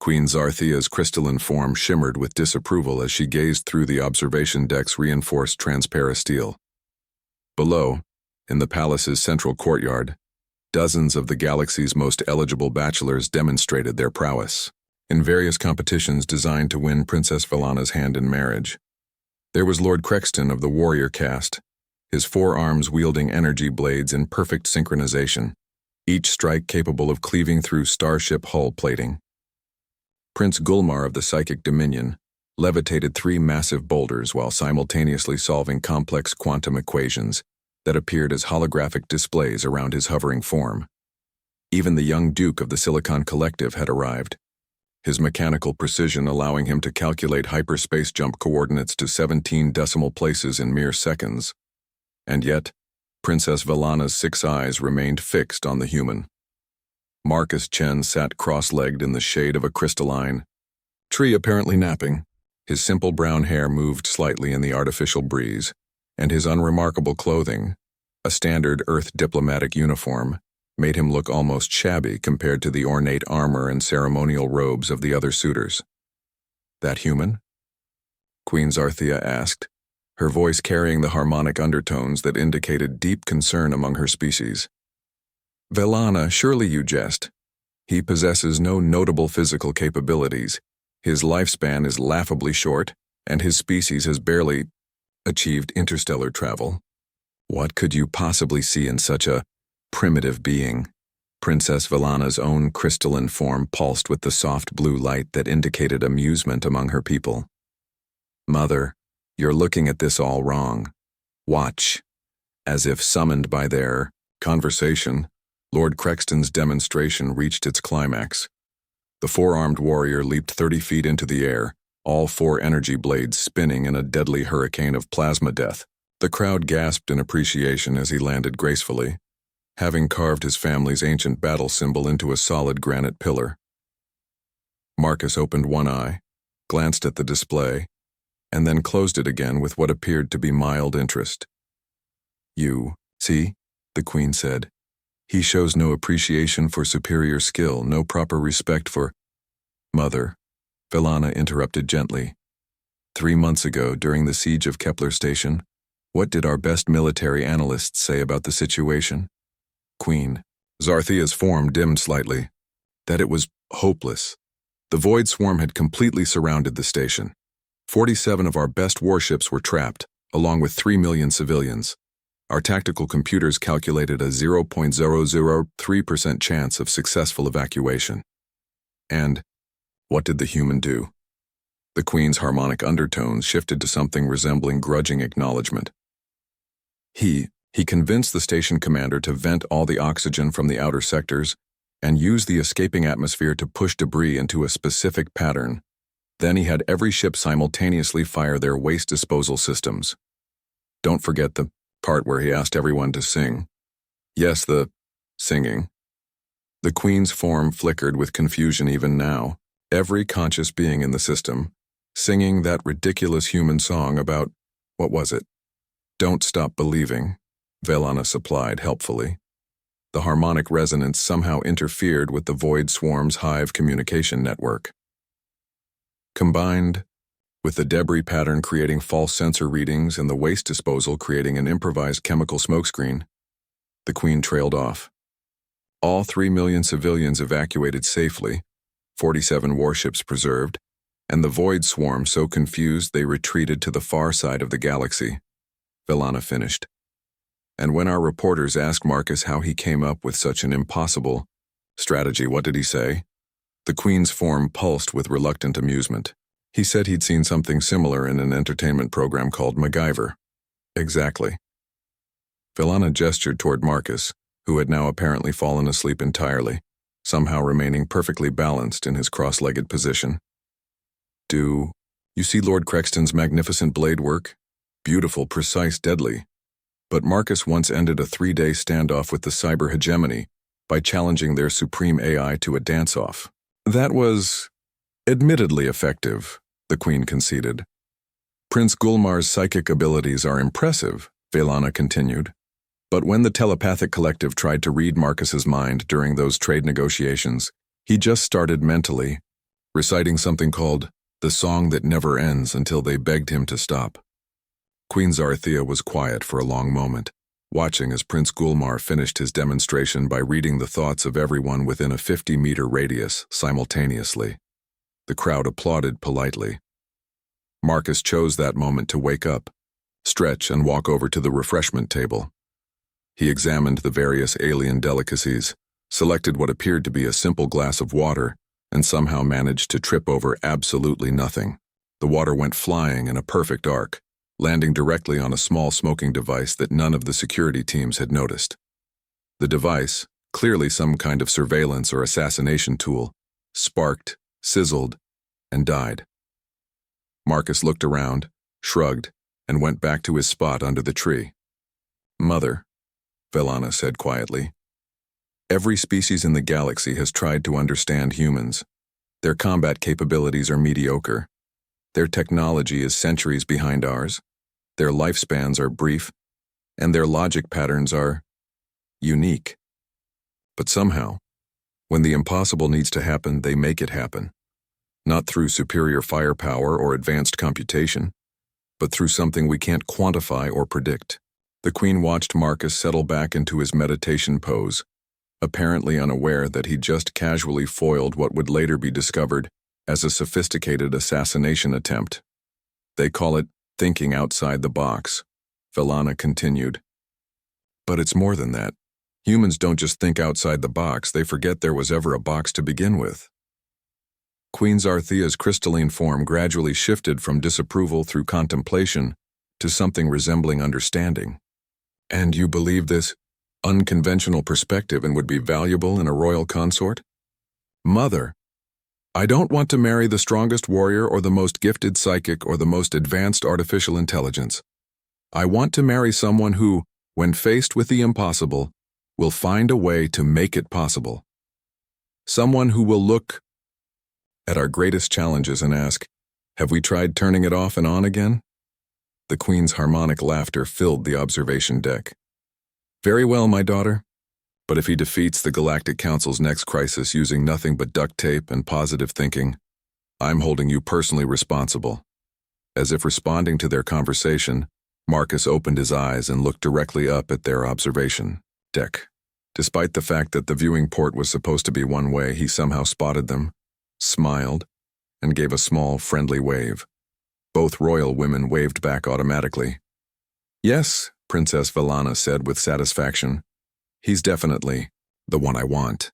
Queen Zarthia's crystalline form shimmered with disapproval as she gazed through the observation deck's reinforced transparent steel. Below, in the palace's central courtyard, dozens of the galaxy's most eligible bachelors demonstrated their prowess in various competitions designed to win Princess Velana's hand in marriage. There was Lord Crexton of the warrior caste, his forearms wielding energy blades in perfect synchronization, each strike capable of cleaving through starship hull plating. Prince Gulmar of the Psychic Dominion levitated 3 massive boulders while simultaneously solving complex quantum equations that appeared as holographic displays around his hovering form. Even the young Duke of the Silicon Collective had arrived, his mechanical precision allowing him to calculate hyperspace jump coordinates to 17 decimal places in mere seconds. And yet, Princess Velana's 6 eyes remained fixed on the human. Marcus Chen sat cross-legged in the shade of a crystalline tree, apparently napping. His simple brown hair moved slightly in the artificial breeze, and his unremarkable clothing, a standard Earth diplomatic uniform, made him look almost shabby compared to the ornate armor and ceremonial robes of the other suitors. "That human?" Queen Zarthia asked, her voice carrying the harmonic undertones that indicated deep concern among her species. "Velana, surely you jest. He possesses no notable physical capabilities. His lifespan is laughably short, and his species has barely achieved interstellar travel. What could you possibly see in such a primitive being?" Princess Velana's own crystalline form pulsed with the soft blue light that indicated amusement among her people. "Mother, you're looking at this all wrong. Watch." As if summoned by their conversation, Lord Crexton's demonstration reached its climax. The 4-armed warrior leaped 30 feet into the air, all 4 energy blades spinning in a deadly hurricane of plasma death. The crowd gasped in appreciation as he landed gracefully, having carved his family's ancient battle symbol into a solid granite pillar. Marcus opened one eye, glanced at the display, and then closed it again with what appeared to be mild interest. "You see," the Queen said. "He shows no appreciation for superior skill, no proper respect for—" "Mother," Velana interrupted gently. 3 months ago, during the siege of Kepler Station, what did our best military analysts say about the situation?" Queen Zarthia's form dimmed slightly. "That it was hopeless. The void swarm had completely surrounded the station. 47 of our best warships were trapped, along with 3 million civilians. Our tactical computers calculated a 0.003% chance of successful evacuation. And what did the human do?" The Queen's harmonic undertones shifted to something resembling grudging acknowledgement. He convinced the station commander to vent all the oxygen from the outer sectors and use the escaping atmosphere to push debris into a specific pattern. Then he had every ship simultaneously fire their waste disposal systems. Don't forget the part where he asked everyone to sing. Yes, the singing. The Queen's form flickered with confusion even now, every conscious being in the system, singing that ridiculous human song about, what was it? "Don't Stop Believing," Velana supplied helpfully. The harmonic resonance somehow interfered with the void swarm's hive communication network. Combined with the debris pattern creating false sensor readings and the waste disposal creating an improvised chemical smokescreen, the Queen trailed off. All 3 million civilians evacuated safely, 47 warships preserved, and the void swarm so confused they retreated to the far side of the galaxy. Velana finished. And when our reporters asked Marcus how he came up with such an impossible strategy, what did he say? The Queen's form pulsed with reluctant amusement. He said he'd seen something similar in an entertainment program called MacGyver. Exactly. Velana gestured toward Marcus, who had now apparently fallen asleep entirely, somehow remaining perfectly balanced in his cross-legged position. "Do you see Lord Crexton's magnificent blade work? Beautiful, precise, deadly." But Marcus once ended a 3-day standoff with the cyber hegemony by challenging their supreme AI to a dance-off. "That was admittedly effective," the Queen conceded. "Prince Gulmar's psychic abilities are impressive," Velana continued. "But when the telepathic collective tried to read Marcus's mind during those trade negotiations, he just started mentally reciting something called "The Song That Never Ends" until they begged him to stop. Queen Zarthia was quiet for a long moment, watching as Prince Gulmar finished his demonstration by reading the thoughts of everyone within a 50-meter radius simultaneously. The crowd applauded politely. Marcus chose that moment to wake up, stretch, and walk over to the refreshment table. He examined the various alien delicacies, selected what appeared to be a simple glass of water, and somehow managed to trip over absolutely nothing. The water went flying in a perfect arc, landing directly on a small smoking device that none of the security teams had noticed. The device, clearly some kind of surveillance or assassination tool, sparked, sizzled, and died. Marcus looked around, shrugged, and went back to his spot under the tree. "Mother," Velana said quietly, "every species in the galaxy has tried to understand humans. Their combat capabilities are mediocre. Their technology is centuries behind ours. Their lifespans are brief, and their logic patterns are unique. But somehow, when the impossible needs to happen, they make it happen. Not through superior firepower or advanced computation, but through something we can't quantify or predict." The Queen watched Marcus settle back into his meditation pose, apparently unaware that he just casually foiled what would later be discovered as a sophisticated assassination attempt. "They call it thinking outside the box," Velana continued. "But it's more than that. Humans don't just think outside the box, they forget there was ever a box to begin with." Queen Zarthia's crystalline form gradually shifted from disapproval through contemplation to something resembling understanding. "And you believe this unconventional perspective and would be valuable in a royal consort?" "Mother, I don't want to marry the strongest warrior or the most gifted psychic or the most advanced artificial intelligence. I want to marry someone who, when faced with the impossible, will find a way to make it possible. Someone who will look at our greatest challenges and ask, 'Have we tried turning it off and on again?'" The Queen's harmonic laughter filled the observation deck. "Very well, my daughter. But if he defeats the Galactic Council's next crisis using nothing but duct tape and positive thinking, I'm holding you personally responsible." As if responding to their conversation, Marcus opened his eyes and looked directly up at their observation deck. Despite the fact that the viewing port was supposed to be one way, he somehow spotted them, smiled, and gave a small, friendly wave. Both royal women waved back automatically. "Yes," Princess Velana said with satisfaction. "He's definitely the one I want."